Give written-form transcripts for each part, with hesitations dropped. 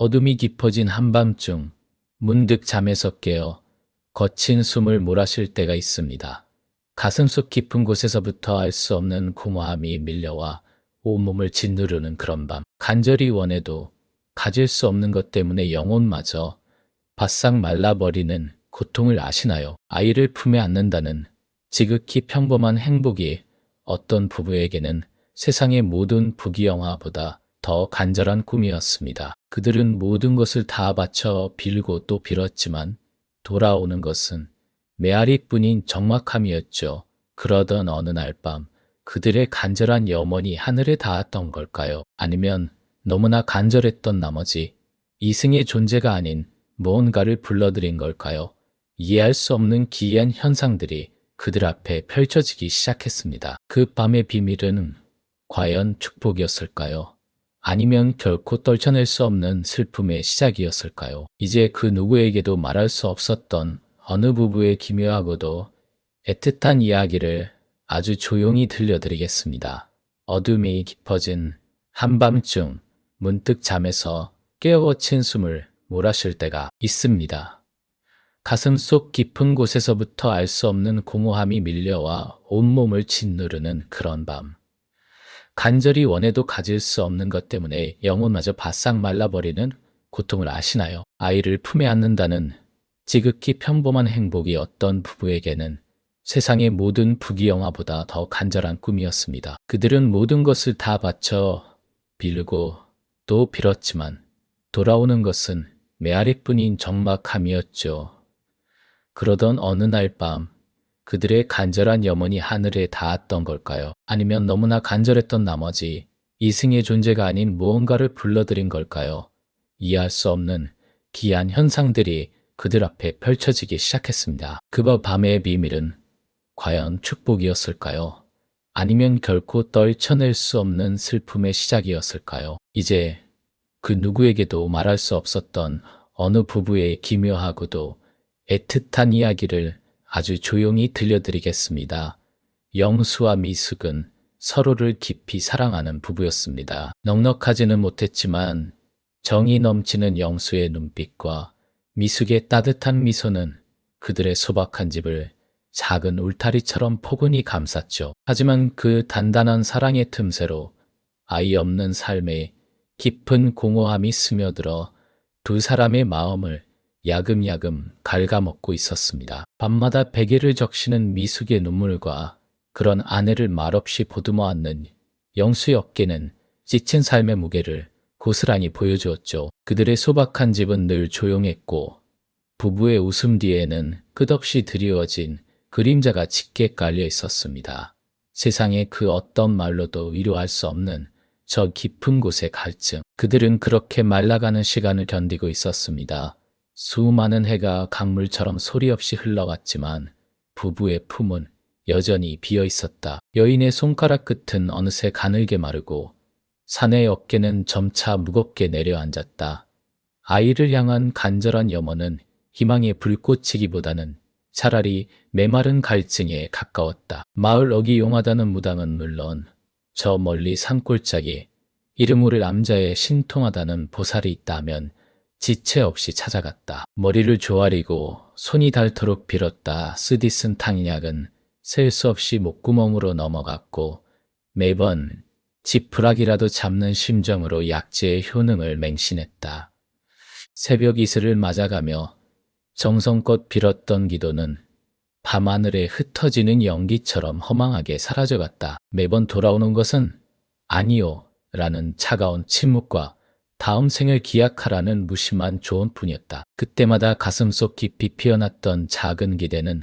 어둠이 깊어진 한밤중 문득 잠에서 깨어 거친 숨을 몰아쉴 때가 있습니다. 가슴속 깊은 곳에서부터 알 수 없는 공허함이 밀려와 온몸을 짓누르는 그런 밤. 간절히 원해도 가질 수 없는 것 때문에 영혼마저 바싹 말라버리는 고통을 아시나요? 아이를 품에 안는다는 지극히 평범한 행복이 어떤 부부에게는 세상의 모든 부귀영화보다 더 간절한 꿈이었습니다. 그들은 모든 것을 다 바쳐 빌고 또 빌었지만 돌아오는 것은 메아리뿐인 적막함이었죠. 그러던 어느 날 밤 그들의 간절한 염원이 하늘에 닿았던 걸까요? 아니면 너무나 간절했던 나머지 이승의 존재가 아닌 무언가를 불러들인 걸까요? 이해할 수 없는 기이한 현상들이 그들 앞에 펼쳐지기 시작했습니다. 그 밤의 비밀은 과연 축복이었을까요? 아니면 결코 떨쳐낼 수 없는 슬픔의 시작이었을까요? 이제 그 누구에게도 말할 수 없었던 어느 부부의 기묘하고도 애틋한 이야기를 아주 조용히 들려드리겠습니다. 어둠이 깊어진 한밤중 문득 잠에서 깨어거친 숨을 몰아쉴 때가 있습니다. 가슴 속 깊은 곳에서부터 알 수 없는 공허함이 밀려와 온몸을 짓누르는 그런 밤. 간절히 원해도 가질 수 없는 것 때문에 영혼마저 바싹 말라버리는 고통을 아시나요? 아이를 품에 안는다는 지극히 평범한 행복이 어떤 부부에게는 세상의 모든 부귀영화보다 더 간절한 꿈이었습니다. 그들은 모든 것을 다 바쳐 빌고 또 빌었지만 돌아오는 것은 메아리뿐인 적막함이었죠. 그러던 어느 날 밤 그들의 간절한 염원이 하늘에 닿았던 걸까요? 아니면 너무나 간절했던 나머지 이승의 존재가 아닌 무언가를 불러들인 걸까요? 이해할 수 없는 기이한 현상들이 그들 앞에 펼쳐지기 시작했습니다. 그 밤의 비밀은 과연 축복이었을까요? 아니면 결코 떨쳐낼 수 없는 슬픔의 시작이었을까요? 이제 그 누구에게도 말할 수 없었던 어느 부부의 기묘하고도 애틋한 이야기를 아주 조용히 들려드리겠습니다. 영수와 미숙은 서로를 깊이 사랑하는 부부였습니다. 넉넉하지는 못했지만 정이 넘치는 영수의 눈빛과 미숙의 따뜻한 미소는 그들의 소박한 집을 작은 울타리처럼 포근히 감쌌죠. 하지만 그 단단한 사랑의 틈새로 아이 없는 삶에 깊은 공허함이 스며들어 두 사람의 마음을 야금야금 갉아먹고 있었습니다. 밤마다 베개를 적시는 미숙의 눈물과 그런 아내를 말없이 보듬어 안는 영수의 어깨는 지친 삶의 무게를 고스란히 보여주었죠. 그들의 소박한 집은 늘 조용했고 부부의 웃음 뒤에는 끝없이 드리워진 그림자가 짙게 깔려 있었습니다. 세상의 그 어떤 말로도 위로할 수 없는 저 깊은 곳의 갈증. 그들은 그렇게 말라가는 시간을 견디고 있었습니다. 수많은 해가 강물처럼 소리 없이 흘러갔지만 부부의 품은 여전히 비어 있었다. 여인의 손가락 끝은 어느새 가늘게 마르고 사내의 어깨는 점차 무겁게 내려앉았다. 아이를 향한 간절한 염원은 희망의 불꽃이기보다는 차라리 메마른 갈증에 가까웠다. 마을 어기 용하다는 무당은 물론 저 멀리 산골짜기 이름 모를 남자의 신통하다는 보살이 있다면 지체 없이 찾아갔다. 머리를 조아리고 손이 닳도록 빌었다. 쓰디쓴 탕약은 셀 수 없이 목구멍으로 넘어갔고 매번 지푸라기라도 잡는 심정으로 약재의 효능을 맹신했다. 새벽 이슬을 맞아가며 정성껏 빌었던 기도는 밤하늘에 흩어지는 연기처럼 허망하게 사라져갔다. 매번 돌아오는 것은 아니요 라는 차가운 침묵과 다음 생을 기약하라는 무심한 조언뿐이었다. 그때마다 가슴속 깊이 피어났던 작은 기대는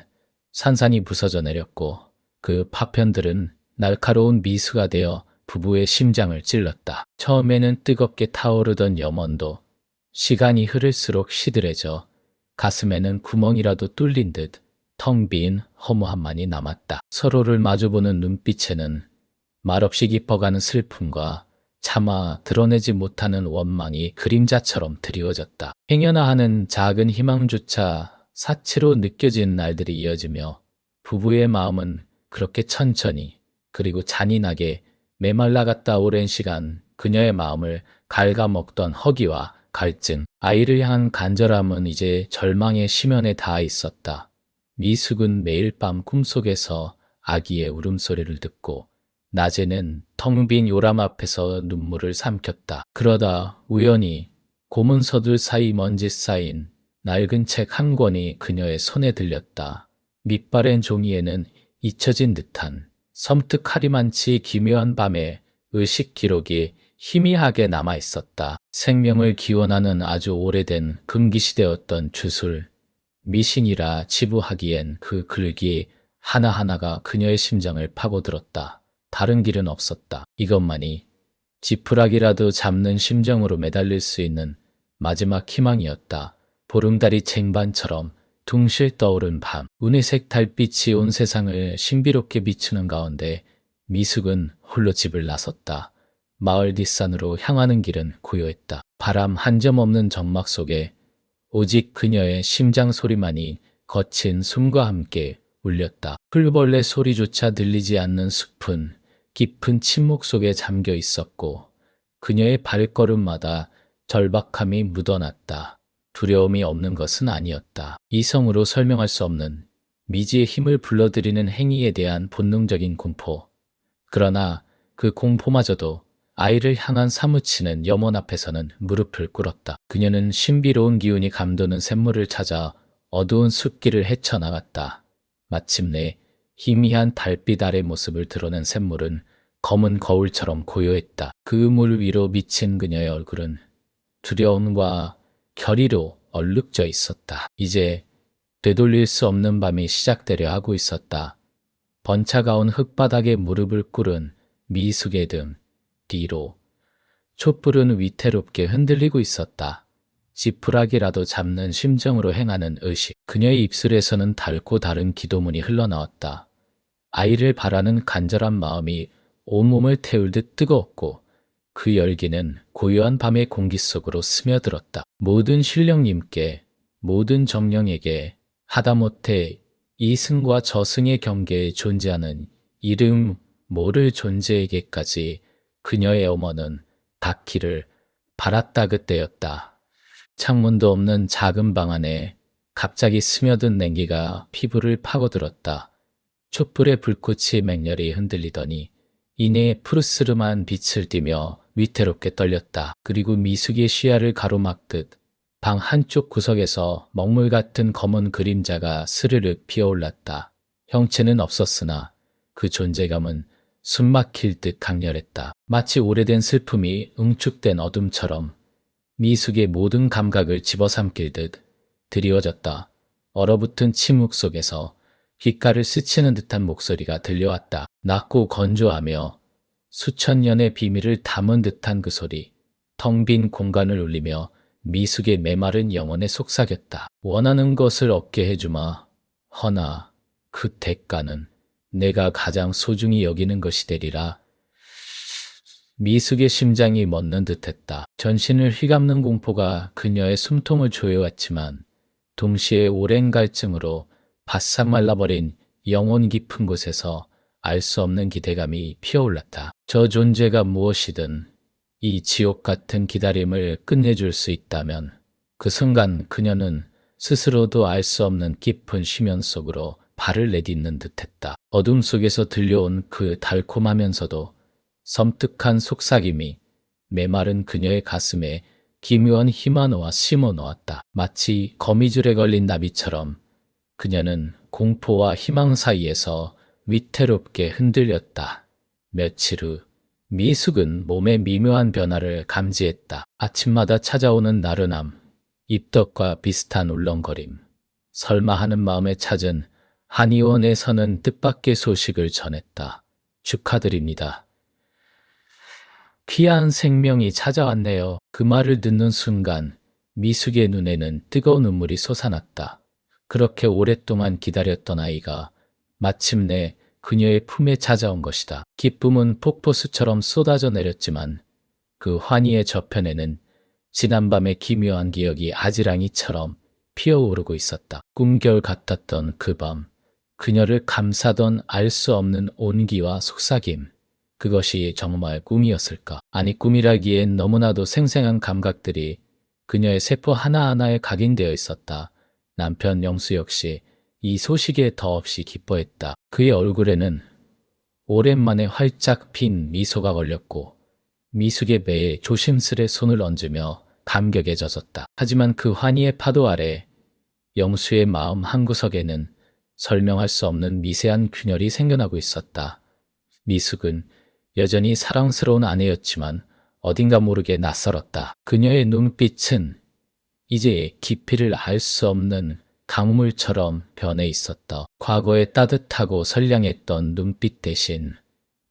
산산이 부서져 내렸고 그 파편들은 날카로운 미수가 되어 부부의 심장을 찔렀다. 처음에는 뜨겁게 타오르던 염원도 시간이 흐를수록 시들해져 가슴에는 구멍이라도 뚫린 듯 텅 빈 허무함만이 남았다. 서로를 마주보는 눈빛에는 말없이 깊어가는 슬픔과 차마 드러내지 못하는 원망이 그림자처럼 드리워졌다. 행여나 하는 작은 희망조차 사치로 느껴지는 날들이 이어지며 부부의 마음은 그렇게 천천히 그리고 잔인하게 메말라갔다 오랜 시간 그녀의 마음을 갉아먹던 허기와 갈증, 아이를 향한 간절함은 이제 절망의 심연에 닿아 있었다. 미숙은 매일 밤 꿈속에서 아기의 울음소리를 듣고 낮에는 텅 빈 요람 앞에서 눈물을 삼켰다. 그러다 우연히 고문서들 사이 먼지 쌓인 낡은 책 한 권이 그녀의 손에 들렸다. 밑바랜 종이에는 잊혀진 듯한 섬뜩하리만치 기묘한 밤의 의식 기록이 희미하게 남아 있었다. 생명을 기원하는 아주 오래된 금기시되었던 주술, 미신이라 치부하기엔 그 글귀 하나하나가 그녀의 심장을 파고들었다. 다른 길은 없었다. 이것만이 지푸라기라도 잡는 심정으로 매달릴 수 있는 마지막 희망이었다. 보름달이 쟁반처럼 둥실 떠오른 밤, 은희색 달빛이 온 세상을 신비롭게 비추는 가운데 미숙은 홀로 집을 나섰다. 마을 뒷산으로 향하는 길은 고요했다. 바람 한 점 없는 정막 속에 오직 그녀의 심장 소리만이 거친 숨과 함께 울렸다. 풀벌레 소리조차 들리지 않는 숲은 깊은 침묵 속에 잠겨 있었고 그녀의 발걸음마다 절박함이 묻어났다. 두려움이 없는 것은 아니었다. 이성으로 설명할 수 없는 미지의 힘을 불러들이는 행위에 대한 본능적인 공포. 그러나 그 공포마저도 아이를 향한 사무치는 염원 앞에서는 무릎을 꿇었다. 그녀는 신비로운 기운이 감도는 샘물을 찾아 어두운 숲길을 헤쳐나갔다. 마침내 희미한 달빛 아래 모습을 드러낸 샘물은 검은 거울처럼 고요했다. 그 물 위로 비친 그녀의 얼굴은 두려움과 결의로 얼룩져 있었다. 이제 되돌릴 수 없는 밤이 시작되려 하고 있었다. 번차가온 흙바닥에 무릎을 꿇은 미숙의 등 뒤로 촛불은 위태롭게 흔들리고 있었다. 지푸라기라도 잡는 심정으로 행하는 의식. 그녀의 입술에서는 달고 다른 기도문이 흘러나왔다. 아이를 바라는 간절한 마음이 온몸을 태울듯 뜨거웠고 그 열기는 고요한 밤의 공기 속으로 스며들었다. 모든 신령님께, 모든 정령에게, 하다못해 이승과 저승의 경계에 존재하는 이름 모를 존재에게까지 그녀의 엄어는 닿기를 바랐다. 그때였다. 창문도 없는 작은 방 안에 갑자기 스며든 냉기가 피부를 파고들었다. 촛불의 불꽃이 맹렬히 흔들리더니 이내에 푸르스름한 빛을 띠며 위태롭게 떨렸다. 그리고 미숙의 시야를 가로막듯 방 한쪽 구석에서 먹물 같은 검은 그림자가 스르륵 피어올랐다. 형체는 없었으나 그 존재감은 숨막힐 듯 강렬했다. 마치 오래된 슬픔이 응축된 어둠처럼 미숙의 모든 감각을 집어삼킬 듯 드리워졌다. 얼어붙은 침묵 속에서 귓가를 스치는 듯한 목소리가 들려왔다. 낮고 건조하며 수천 년의 비밀을 담은 듯한 그 소리. 텅 빈 공간을 울리며 미숙의 메마른 영혼에 속삭였다. 원하는 것을 얻게 해주마. 허나 그 대가는 내가 가장 소중히 여기는 것이 되리라. 미숙의 심장이 멎는 듯했다. 전신을 휘감는 공포가 그녀의 숨통을 조여왔지만 동시에 오랜 갈증으로 바싹 말라버린 영혼 깊은 곳에서 알 수 없는 기대감이 피어올랐다. 저 존재가 무엇이든 이 지옥 같은 기다림을 끝내줄 수 있다면 그 순간 그녀는 스스로도 알 수 없는 깊은 심연 속으로 발을 내딛는 듯했다. 어둠 속에서 들려온 그 달콤하면서도 섬뜩한 속삭임이 메마른 그녀의 가슴에 기묘한 힘을 심어놓았다. 마치 거미줄에 걸린 나비처럼 그녀는 공포와 희망 사이에서 위태롭게 흔들렸다. 며칠 후 미숙은 몸의 미묘한 변화를 감지했다. 아침마다 찾아오는 나른함, 입덕과 비슷한 울렁거림, 설마 하는 마음에 찾은 한의원에서는 뜻밖의 소식을 전했다. 축하드립니다. 귀한 생명이 찾아왔네요. 그 말을 듣는 순간 미숙의 눈에는 뜨거운 눈물이 솟아났다. 그렇게 오랫동안 기다렸던 아이가 마침내 그녀의 품에 찾아온 것이다. 기쁨은 폭포수처럼 쏟아져 내렸지만 그 환희의 저편에는 지난밤의 기묘한 기억이 아지랑이처럼 피어오르고 있었다. 꿈결 같았던 그 밤, 그녀를 감싸던 알 수 없는 온기와 속삭임. 그것이 정말 꿈이었을까? 아니, 꿈이라기엔 너무나도 생생한 감각들이 그녀의 세포 하나하나에 각인되어 있었다. 남편 영수 역시 이 소식에 더없이 기뻐했다. 그의 얼굴에는 오랜만에 활짝 핀 미소가 걸렸고 미숙의 배에 조심스레 손을 얹으며 감격에 젖었다. 하지만 그 환희의 파도 아래 영수의 마음 한구석에는 설명할 수 없는 미세한 균열이 생겨나고 있었다. 미숙은 여전히 사랑스러운 아내였지만 어딘가 모르게 낯설었다. 그녀의 눈빛은 이제 깊이를 알 수 없는 강물처럼 변해 있었다. 과거의 따뜻하고 선량했던 눈빛 대신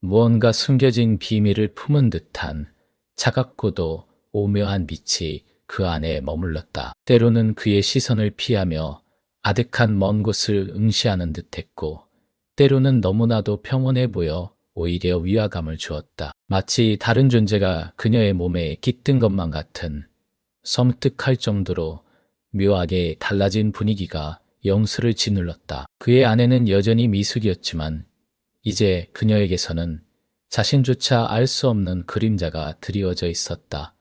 무언가 숨겨진 비밀을 품은 듯한 차갑고도 오묘한 빛이 그 안에 머물렀다. 때로는 그의 시선을 피하며 아득한 먼 곳을 응시하는 듯했고 때로는 너무나도 평온해 보여 오히려 위화감을 주었다. 마치 다른 존재가 그녀의 몸에 깃든 것만 같은 섬뜩할 정도로 묘하게 달라진 분위기가 영수를 짓눌렀다. 그의 아내는 여전히 미숙이었지만 이제 그녀에게서는 자신조차 알 수 없는 그림자가 드리워져 있었다.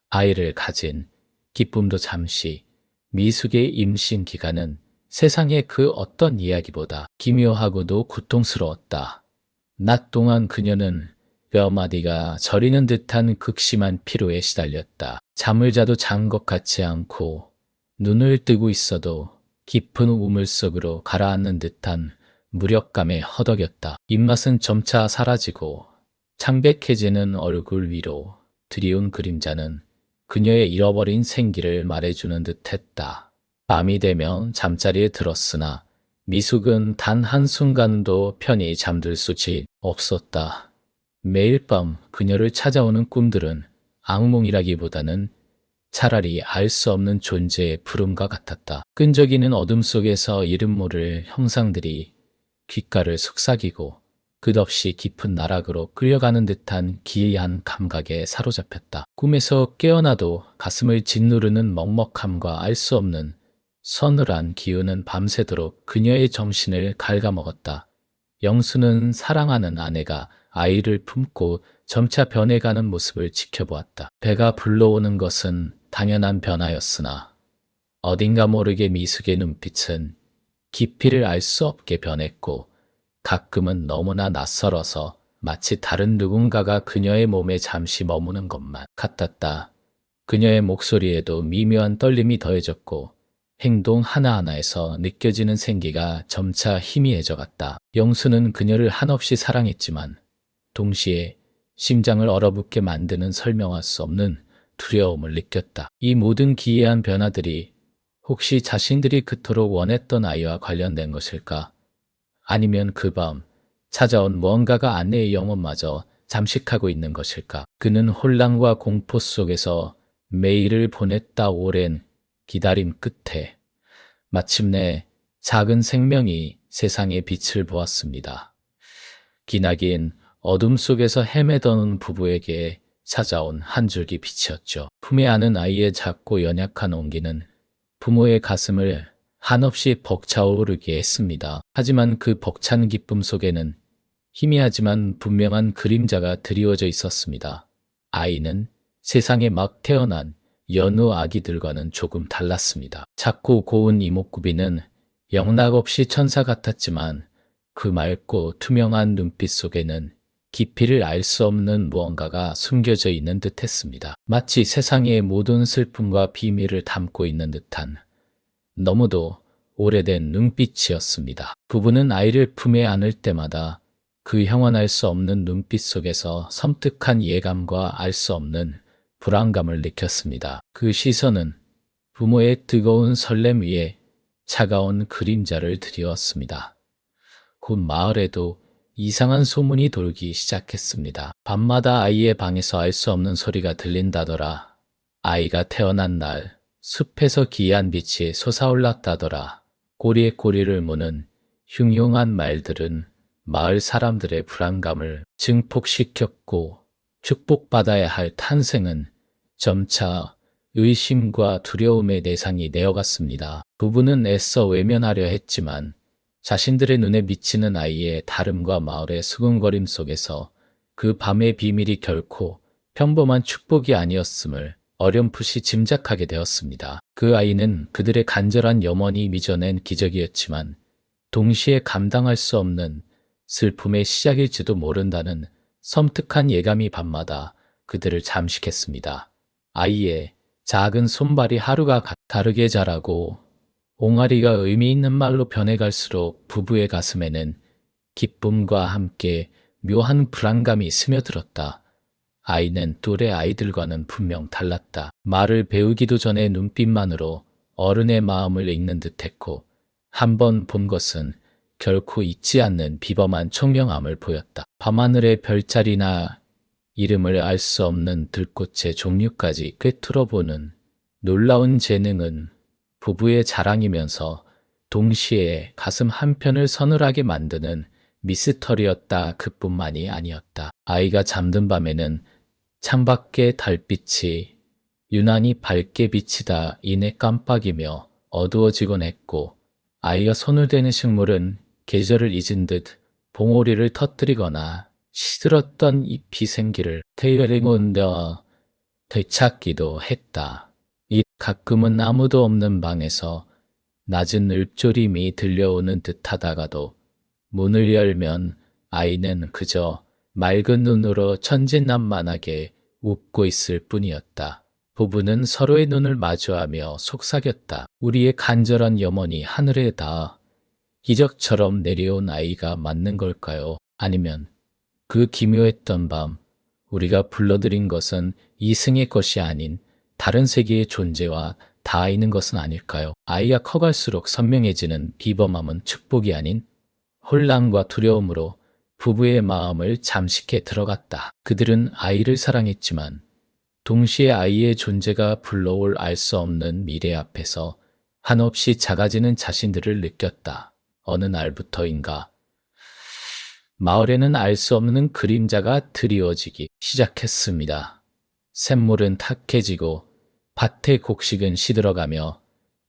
아이를 가진 기쁨도 잠시, 미숙의 임신 기간은 세상의 그 어떤 이야기보다 기묘하고도 고통스러웠다. 낮 동안 그녀는 뼈마디가 저리는 듯한 극심한 피로에 시달렸다. 잠을 자도 잔 것 같지 않고 눈을 뜨고 있어도 깊은 우물 속으로 가라앉는 듯한 무력감에 허덕였다. 입맛은 점차 사라지고 창백해지는 얼굴 위로 드리운 그림자는 그녀의 잃어버린 생기를 말해주는 듯했다. 밤이 되면 잠자리에 들었으나 미숙은 단 한순간도 편히 잠들 수지 없었다. 매일 밤 그녀를 찾아오는 꿈들은 악몽이라기보다는 차라리 알 수 없는 존재의 부름과 같았다. 끈적이는 어둠 속에서 이름 모를 형상들이 귓가를 속삭이고 끝없이 깊은 나락으로 끌려가는 듯한 기이한 감각에 사로잡혔다. 꿈에서 깨어나도 가슴을 짓누르는 먹먹함과 알 수 없는 서늘한 기운은 밤새도록 그녀의 정신을 갉아먹었다. 영수는 사랑하는 아내가 아이를 품고 점차 변해가는 모습을 지켜보았다. 배가 불러오는 것은 당연한 변화였으나 어딘가 모르게 미숙의 눈빛은 깊이를 알 수 없게 변했고 가끔은 너무나 낯설어서 마치 다른 누군가가 그녀의 몸에 잠시 머무는 것만 같았다. 그녀의 목소리에도 미묘한 떨림이 더해졌고 행동 하나하나에서 느껴지는 생기가 점차 희미해져갔다. 영수는 그녀를 한없이 사랑했지만 동시에 심장을 얼어붙게 만드는 설명할 수 없는 두려움을 느꼈다. 이 모든 기이한 변화들이 혹시 자신들이 그토록 원했던 아이와 관련된 것일까? 아니면 그 밤 찾아온 무언가가 아내의 영혼마저 잠식하고 있는 것일까? 그는 혼란과 공포 속에서 매일을 보냈다. 오랜 기다림 끝에 마침내 작은 생명이 세상의 빛을 보았습니다. 기나긴 어둠 속에서 헤매던 부부에게 찾아온 한 줄기 빛이었죠. 품에 안은 아이의 작고 연약한 온기는 부모의 가슴을 한없이 벅차오르게 했습니다. 하지만 그 벅찬 기쁨 속에는 희미하지만 분명한 그림자가 드리워져 있었습니다. 아이는 세상에 막 태어난 여느 아기들과는 조금 달랐습니다. 작고 고운 이목구비는 영락없이 천사 같았지만 그 맑고 투명한 눈빛 속에는 깊이를 알 수 없는 무언가가 숨겨져 있는 듯했습니다. 마치 세상의 모든 슬픔과 비밀을 담고 있는 듯한 너무도 오래된 눈빛이었습니다. 부부는 아이를 품에 안을 때마다 그 형언할 수 없는 눈빛 속에서 섬뜩한 예감과 알 수 없는 불안감을 느꼈습니다. 그 시선은 부모의 뜨거운 설렘 위에 차가운 그림자를 드리웠습니다. 곧 마을에도 이상한 소문이 돌기 시작했습니다. 밤마다 아이의 방에서 알 수 없는 소리가 들린다더라. 아이가 태어난 날 숲에서 기이한 빛이 솟아올랐다더라. 꼬리에 꼬리를 무는 흉흉한 말들은 마을 사람들의 불안감을 증폭시켰고 축복받아야 할 탄생은 점차 의심과 두려움의 대상이 되어갔습니다. 부부는 애써 외면하려 했지만 자신들의 눈에 비치는 아이의 다름과 마을의 수군거림 속에서 그 밤의 비밀이 결코 평범한 축복이 아니었음을 어렴풋이 짐작하게 되었습니다. 그 아이는 그들의 간절한 염원이 빚어낸 기적이었지만 동시에 감당할 수 없는 슬픔의 시작일지도 모른다는 섬뜩한 예감이 밤마다 그들을 잠식했습니다. 아이의 작은 손발이 하루가 다르게 자라고 옹알이가 의미 있는 말로 변해갈수록 부부의 가슴에는 기쁨과 함께 묘한 불안감이 스며들었다. 아이는 또래 아이들과는 분명 달랐다. 말을 배우기도 전에 눈빛만으로 어른의 마음을 읽는 듯했고 한 번 본 것은 결코 잊지 않는 비범한 총명함을 보였다. 밤하늘의 별자리나 이름을 알 수 없는 들꽃의 종류까지 꿰뚫어보는 놀라운 재능은 부부의 자랑이면서 동시에 가슴 한편을 서늘하게 만드는 미스터리였다. 그뿐만이 아니었다. 아이가 잠든 밤에는 창밖의 달빛이 유난히 밝게 비치다 이내 깜빡이며 어두워지곤 했고 아이가 손을 대는 식물은 계절을 잊은 듯 봉오리를 터뜨리거나 시들었던 잎이 생기를 테이링온더 되찾기도 했다. 이 가끔은 아무도 없는 방에서 낮은 읊조림이 들려오는 듯하다가도 문을 열면 아이는 그저 맑은 눈으로 천진난만하게 웃고 있을 뿐이었다. 부부는 서로의 눈을 마주하며 속삭였다. 우리의 간절한 염원이 하늘에 닿아 기적처럼 내려온 아이가 맞는 걸까요? 아니면 그 기묘했던 밤 우리가 불러들인 것은 이승의 것이 아닌 다른 세계의 존재와 닿아 있는 것은 아닐까요? 아이가 커갈수록 선명해지는 비범함은 축복이 아닌 혼란과 두려움으로 부부의 마음을 잠식해 들어갔다. 그들은 아이를 사랑했지만 동시에 아이의 존재가 불러올 알 수 없는 미래 앞에서 한없이 작아지는 자신들을 느꼈다. 어느 날부터인가 마을에는 알 수 없는 그림자가 드리워지기 시작했습니다. 샘물은 탁해지고 밭의 곡식은 시들어가며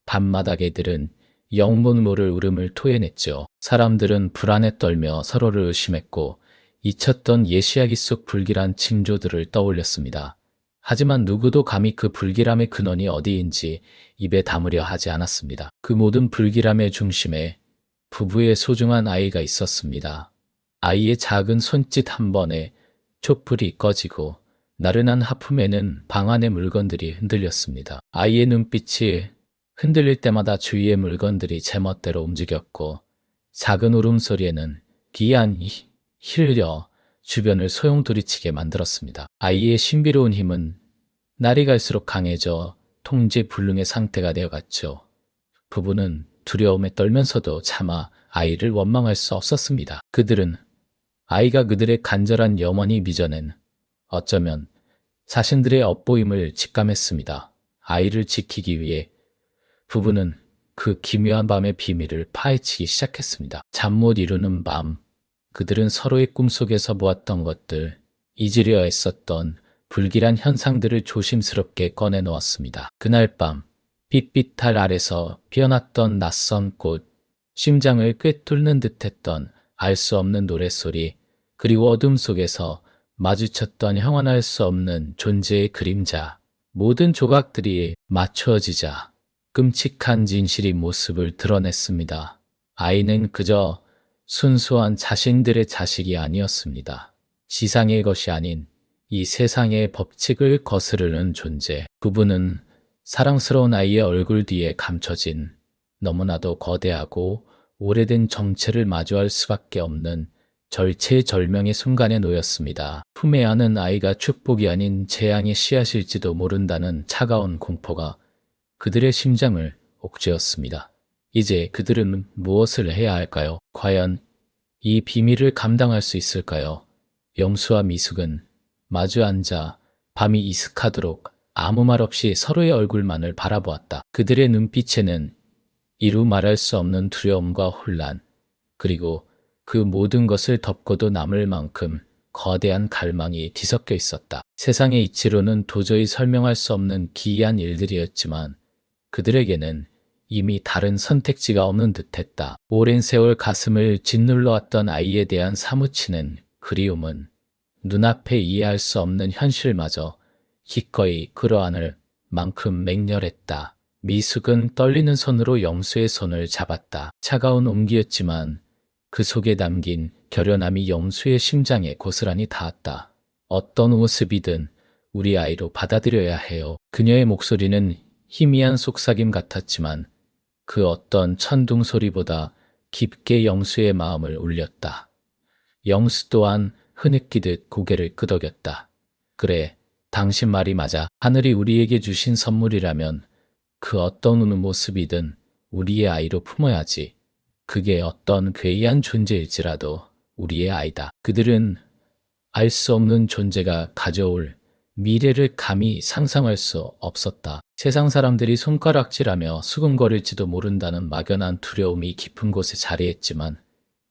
밤마다 개들은 영문 모를 울음을 토해냈죠. 사람들은 불안에 떨며 서로를 의심했고 잊혔던 예시야기 속 불길한 징조들을 떠올렸습니다. 하지만 누구도 감히 그 불길함의 근원이 어디인지 입에 담으려 하지 않았습니다. 그 모든 불길함의 중심에 부부의 소중한 아이가 있었습니다. 아이의 작은 손짓 한 번에 촛불이 꺼지고 나른한 하품에는 방 안의 물건들이 흔들렸습니다. 아이의 눈빛이 흔들릴 때마다 주위의 물건들이 제멋대로 움직였고 작은 울음소리에는 기이한 힐려 주변을 소용돌이치게 만들었습니다. 아이의 신비로운 힘은 날이 갈수록 강해져 통제불능의 상태가 되어갔죠. 부부는 두려움에 떨면서도 차마 아이를 원망할 수 없었습니다. 그들은 아이가 그들의 간절한 염원이 빚어낸 어쩌면 자신들의 업보임을 직감했습니다. 아이를 지키기 위해 부부는 그 기묘한 밤의 비밀을 파헤치기 시작했습니다. 잠 못 이루는 밤, 그들은 서로의 꿈속에서 보았던 것들, 잊으려 애썼던 불길한 현상들을 조심스럽게 꺼내놓았습니다. 그날 밤, 빛빛달 아래서 피어났던 낯선 꽃, 심장을 꿰뚫는 듯했던 알 수 없는 노랫소리, 그리고 어둠 속에서 마주쳤던 형언할 수 없는 존재의 그림자, 모든 조각들이 맞춰지자 끔찍한 진실이 모습을 드러냈습니다. 아이는 그저 순수한 자신들의 자식이 아니었습니다. 지상의 것이 아닌 이 세상의 법칙을 거스르는 존재. 부부는 사랑스러운 아이의 얼굴 뒤에 감춰진 너무나도 거대하고 오래된 정체를 마주할 수밖에 없는 절체절명의 순간에 놓였습니다. 품에 안은 아이가 축복이 아닌 재앙의 씨앗일지도 모른다는 차가운 공포가 그들의 심장을 옥죄었습니다. 이제 그들은 무엇을 해야 할까요? 과연 이 비밀을 감당할 수 있을까요? 영수와 미숙은 마주 앉아 밤이 이슥하도록 아무 말 없이 서로의 얼굴만을 바라보았다. 그들의 눈빛에는 이루 말할 수 없는 두려움과 혼란, 그리고 그 모든 것을 덮고도 남을 만큼 거대한 갈망이 뒤섞여 있었다. 세상의 이치로는 도저히 설명할 수 없는 기이한 일들이었지만 그들에게는 이미 다른 선택지가 없는 듯했다. 오랜 세월 가슴을 짓눌러왔던 아이에 대한 사무치는 그리움은 눈앞에 이해할 수 없는 현실마저 기꺼이 끌어안을 만큼 맹렬했다. 미숙은 떨리는 손으로 영수의 손을 잡았다. 차가운 온기였지만 그 속에 담긴 결연함이 영수의 심장에 고스란히 닿았다. 어떤 모습이든 우리 아이로 받아들여야 해요. 그녀의 목소리는 희미한 속삭임 같았지만 그 어떤 천둥 소리보다 깊게 영수의 마음을 울렸다. 영수 또한 흐느끼듯 고개를 끄덕였다. 그래, 당신 말이 맞아. 하늘이 우리에게 주신 선물이라면 그 어떤 모습이든 우리의 아이로 품어야지. 그게 어떤 괴이한 존재일지라도 우리의 아이다. 그들은 알 수 없는 존재가 가져올 미래를 감히 상상할 수 없었다. 세상 사람들이 손가락질하며 수근거릴지도 모른다는 막연한 두려움이 깊은 곳에 자리했지만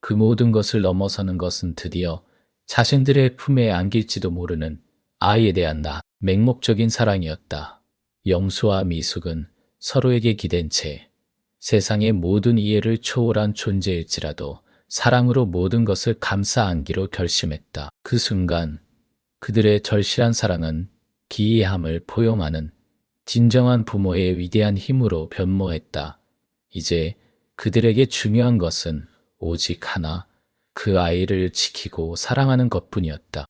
그 모든 것을 넘어서는 것은 드디어 자신들의 품에 안길지도 모르는 아이에 대한 맹목적인 사랑이었다. 영수와 미숙은 서로에게 기댄 채 세상의 모든 이해를 초월한 존재일지라도 사랑으로 모든 것을 감싸 안기로 결심했다. 그 순간 그들의 절실한 사랑은 기이함을 포용하는 진정한 부모의 위대한 힘으로 변모했다. 이제 그들에게 중요한 것은 오직 하나, 그 아이를 지키고 사랑하는 것뿐이었다.